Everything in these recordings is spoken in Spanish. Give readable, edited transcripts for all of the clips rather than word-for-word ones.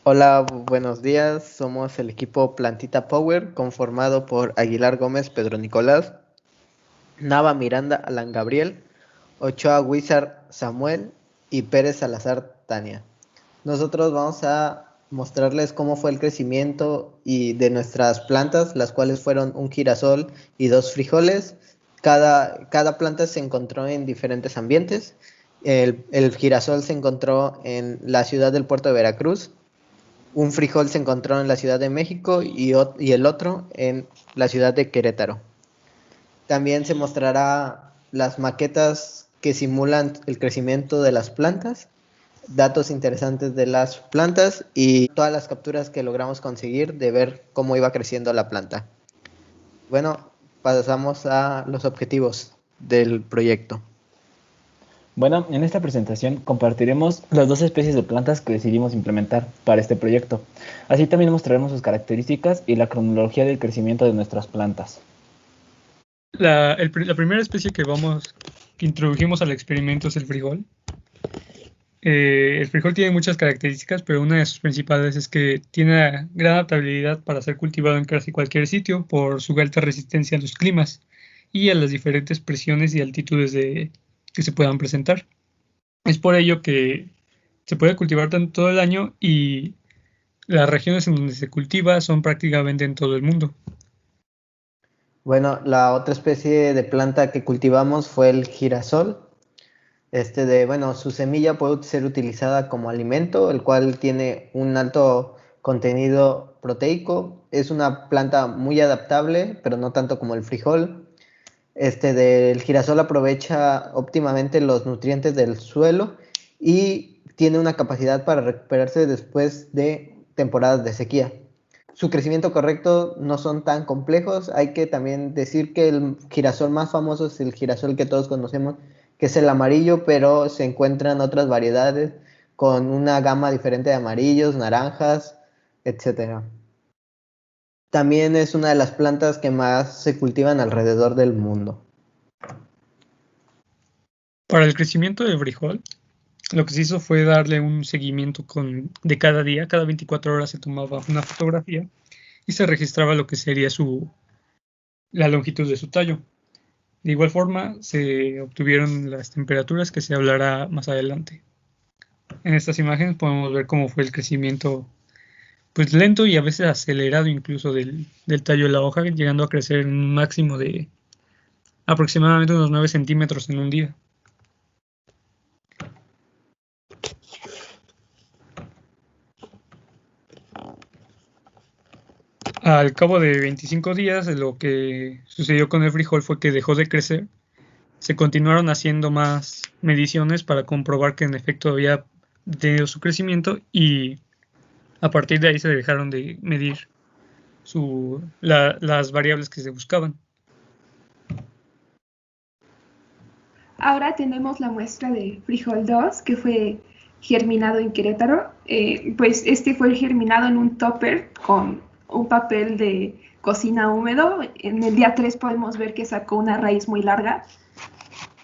Hola, buenos días. Somos el equipo Plantita Power, conformado por Aguilar Gómez, Pedro Nicolás, Nava Miranda, Alan Gabriel, Ochoa Wizard, Samuel y Pérez Salazar, Tania. Nosotros vamos a mostrarles cómo fue el crecimiento y de nuestras plantas, las cuales fueron un girasol y 2 frijoles. Cada planta se encontró en diferentes ambientes. El girasol se encontró en la ciudad del puerto de Veracruz. Un frijol se encontró en la Ciudad de México y el otro en la ciudad de Querétaro. También se mostrará las maquetas que simulan el crecimiento de las plantas, datos interesantes de las plantas y todas las capturas que logramos conseguir de ver cómo iba creciendo la planta. Bueno, pasamos a los objetivos del proyecto. Bueno, en esta presentación compartiremos las dos especies de plantas que decidimos implementar para este proyecto. Así también mostraremos sus características y la cronología del crecimiento de nuestras plantas. La primera especie que introdujimos al experimento es el frijol. El frijol tiene muchas características, pero una de sus principales es que tiene gran adaptabilidad para ser cultivado en casi cualquier sitio por su alta resistencia a los climas y a las diferentes presiones y altitudes que se puedan presentar. Es por ello que se puede cultivar todo el año y las regiones en donde se cultiva son prácticamente en todo el mundo. Bueno, la otra especie de planta que cultivamos fue el girasol. Su semilla puede ser utilizada como alimento, el cual tiene un alto contenido proteico. Es una planta muy adaptable, pero no tanto como el frijol. El girasol aprovecha óptimamente los nutrientes del suelo y tiene una capacidad para recuperarse después de temporadas de sequía. Su crecimiento correcto no son tan complejos. Hay que también decir que el girasol más famoso es el girasol que todos conocemos, que es el amarillo, pero se encuentran otras variedades con una gama diferente de amarillos, naranjas, etc. También es una de las plantas que más se cultivan alrededor del mundo. Para el crecimiento del frijol, lo que se hizo fue darle un seguimiento de cada día. Cada 24 horas se tomaba una fotografía y se registraba lo que sería la longitud de su tallo. De igual forma, se obtuvieron las temperaturas que se hablará más adelante. En estas imágenes podemos ver cómo fue el crecimiento, pues lento y a veces acelerado incluso del tallo de la hoja, llegando a crecer en un máximo de aproximadamente unos 9 centímetros en un día. Al cabo de 25 días, lo que sucedió con el frijol fue que dejó de crecer. Se continuaron haciendo más mediciones para comprobar que en efecto había tenido su crecimiento y a partir de ahí se dejaron de medir las variables que se buscaban. Ahora tenemos la muestra de frijol 2, que fue germinado en Querétaro. Pues este fue germinado en un topper con un papel de cocina húmedo. En el día 3 podemos ver que sacó una raíz muy larga.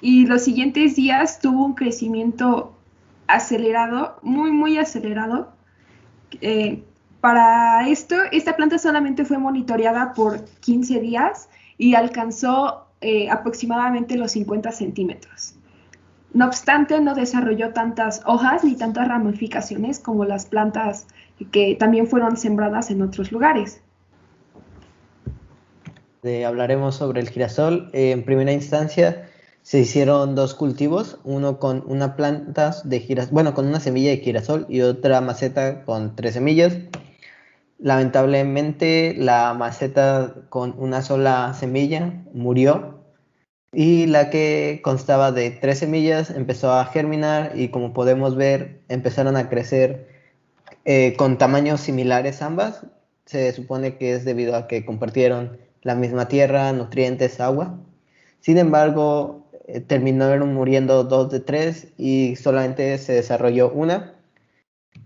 Y los siguientes días tuvo un crecimiento acelerado, muy, muy acelerado. Para esto, esta planta solamente fue monitoreada por 15 días y alcanzó aproximadamente los 50 centímetros. No obstante, no desarrolló tantas hojas ni tantas ramificaciones como las plantas que también fueron sembradas en otros lugares. Hablaremos sobre el girasol. En primera instancia se hicieron 2 cultivos, uno con una planta de girasol, con una semilla de girasol y otra maceta con 3 semillas. Lamentablemente la maceta con una sola semilla murió y la que constaba de 3 semillas empezó a germinar y, como podemos ver, empezaron a crecer con tamaños similares ambas. Se supone que es debido a que compartieron la misma tierra, nutrientes, agua. Sin embargo, terminaron muriendo 2 de 3 y solamente se desarrolló una.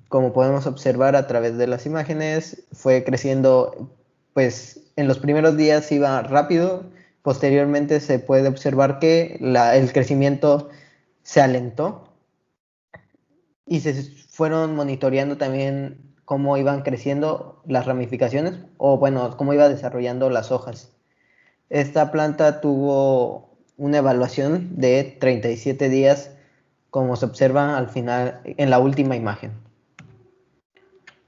Como podemos observar a través de las imágenes, fue creciendo, pues en los primeros días iba rápido. Posteriormente se puede observar que el crecimiento se alentó y se fueron monitoreando también cómo iban creciendo las ramificaciones o bueno, cómo iba desarrollando las hojas. Esta planta tuvo una evaluación de 37 días, como se observa al final en la última imagen.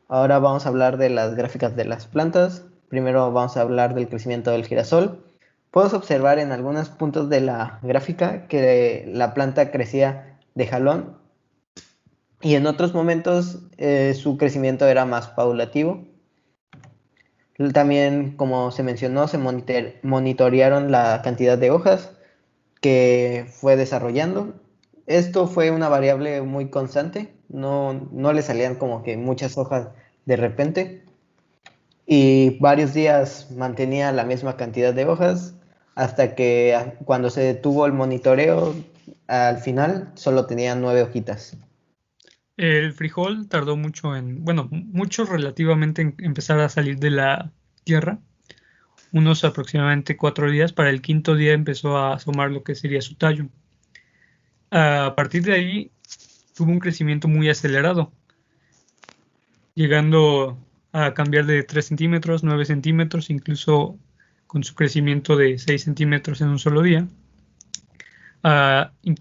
Ahora vamos a hablar de las gráficas de las plantas. Primero vamos a hablar del crecimiento del girasol. Puedes observar en algunos puntos de la gráfica que la planta crecía de jalón y en otros momentos su crecimiento era más paulatativo. También, como se mencionó, se monitorearon la cantidad de hojas que fue desarrollando. Esto fue una variable muy constante, no le salían como que muchas hojas de repente y varios días mantenía la misma cantidad de hojas hasta que cuando se detuvo el monitoreo, al final solo tenía 9 hojitas. El frijol tardó mucho mucho relativamente en empezar a salir de la tierra, unos aproximadamente 4 días. Para el quinto día empezó a asomar lo que sería su tallo. A partir de ahí tuvo un crecimiento muy acelerado, llegando a cambiar de 3 centímetros, 9 centímetros, incluso con su crecimiento de 6 centímetros en un solo día.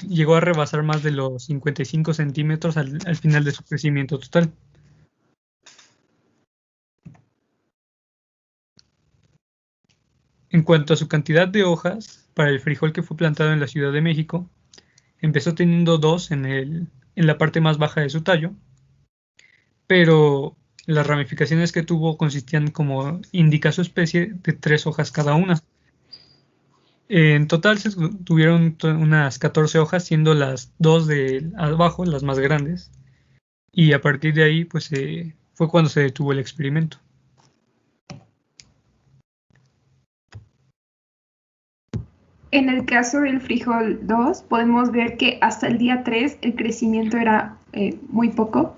Llegó a rebasar más de los 55 centímetros al final de su crecimiento total. En cuanto a su cantidad de hojas, para el frijol que fue plantado en la Ciudad de México, empezó teniendo 2 en la parte más baja de su tallo, pero las ramificaciones que tuvo consistían, como indica su especie, de 3 hojas cada una. En total se tuvieron unas 14 hojas, siendo las 2 de abajo las más grandes, y a partir de ahí pues fue cuando se detuvo el experimento. En el caso del frijol 2, podemos ver que hasta el día 3 el crecimiento era muy poco,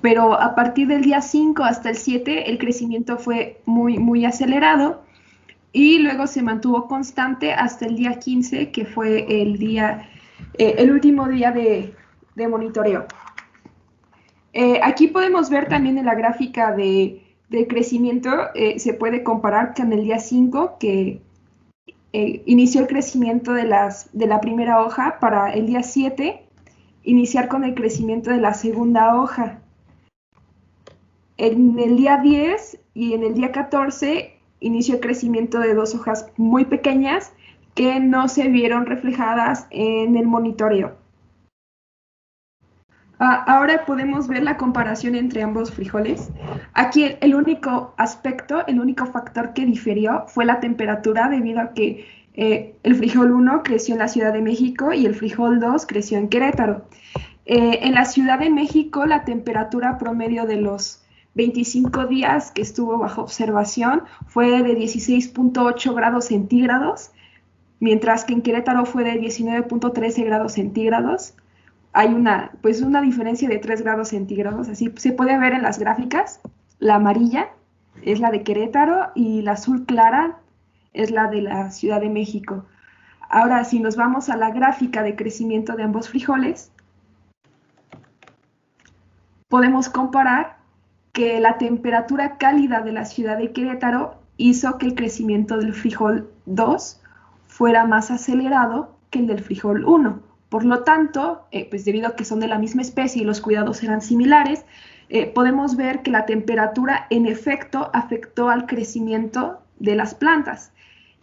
pero a partir del día 5 hasta el 7 el crecimiento fue muy acelerado y luego se mantuvo constante hasta el día 15, que fue el último día de monitoreo. Aquí podemos ver también en la gráfica de crecimiento, se puede comparar con el día 5, que inició el crecimiento de la primera hoja, para el día 7 iniciar con el crecimiento de la segunda hoja. En el día 10 y en el día 14 inició el crecimiento de 2 hojas muy pequeñas que no se vieron reflejadas en el monitoreo. Ahora podemos ver la comparación entre ambos frijoles. Aquí el único aspecto, el único factor que difirió fue la temperatura, debido a que el frijol 1 creció en la Ciudad de México y el frijol 2 creció en Querétaro. En la Ciudad de México, la temperatura promedio de los 25 días que estuvo bajo observación fue de 16.8 grados centígrados, mientras que en Querétaro fue de 19.13 grados centígrados. Hay una diferencia de 3 grados centígrados, así se puede ver en las gráficas. La amarilla es la de Querétaro y la azul clara es la de la Ciudad de México. Ahora, si nos vamos a la gráfica de crecimiento de ambos frijoles, podemos comparar que la temperatura cálida de la ciudad de Querétaro hizo que el crecimiento del frijol 2 fuera más acelerado que el del frijol 1. Por lo tanto, pues debido a que son de la misma especie y los cuidados eran similares, podemos ver que la temperatura en efecto afectó al crecimiento de las plantas.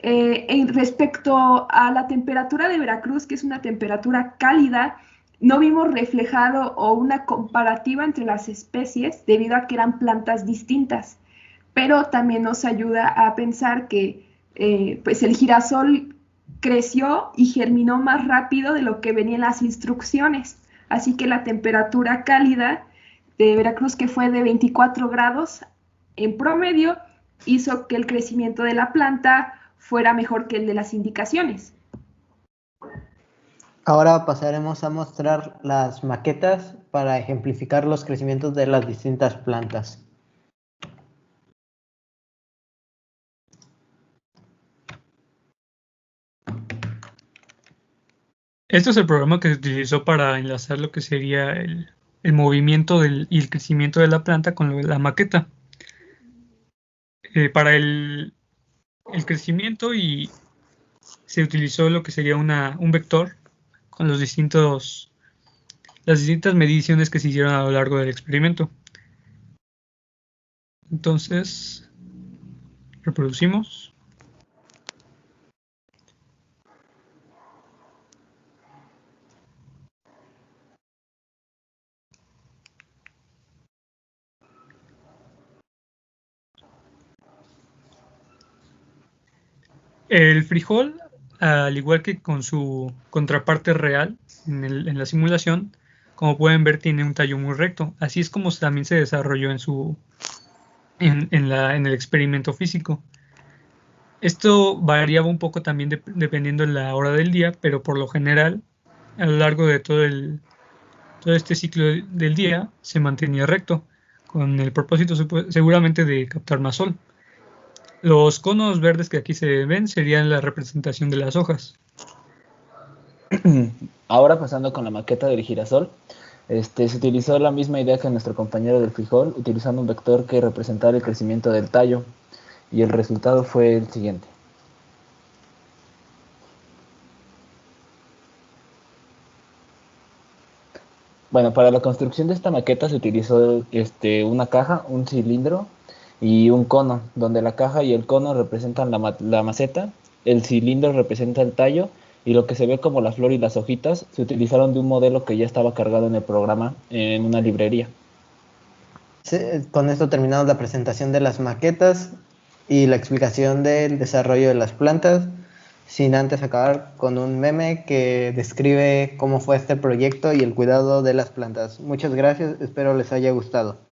Respecto a la temperatura de Veracruz, que es una temperatura cálida, no vimos reflejado o una comparativa entre las especies debido a que eran plantas distintas, pero también nos ayuda a pensar que pues el girasol creció y germinó más rápido de lo que venían las instrucciones. Así que la temperatura cálida de Veracruz, que fue de 24 grados en promedio, hizo que el crecimiento de la planta fuera mejor que el de las indicaciones. Ahora pasaremos a mostrar las maquetas para ejemplificar los crecimientos de las distintas plantas. Este es el programa que se utilizó para enlazar lo que sería el movimiento y el crecimiento de la planta con la maqueta. Para el crecimiento y se utilizó lo que sería un vector con las distintas mediciones que se hicieron a lo largo del experimento. Entonces, reproducimos. El frijol, al igual que con su contraparte real en la simulación, como pueden ver, tiene un tallo muy recto. Así es como también se desarrolló en el experimento físico. Esto variaba un poco también dependiendo de la hora del día, pero por lo general, a lo largo de todo este ciclo del día, se mantenía recto, con el propósito seguramente de captar más sol. Los conos verdes que aquí se ven serían la representación de las hojas. Ahora pasando con la maqueta del girasol, se utilizó la misma idea que nuestro compañero del frijol, utilizando un vector que representara el crecimiento del tallo, y el resultado fue el siguiente. Bueno, para la construcción de esta maqueta se utilizó una caja, un cilindro y un cono, donde la caja y el cono representan la maceta, el cilindro representa el tallo, y lo que se ve como la flor y las hojitas se utilizaron de un modelo que ya estaba cargado en el programa en una librería. Sí, con esto terminamos la presentación de las maquetas y la explicación del desarrollo de las plantas, sin antes acabar con un meme que describe cómo fue este proyecto y el cuidado de las plantas. Muchas gracias, espero les haya gustado.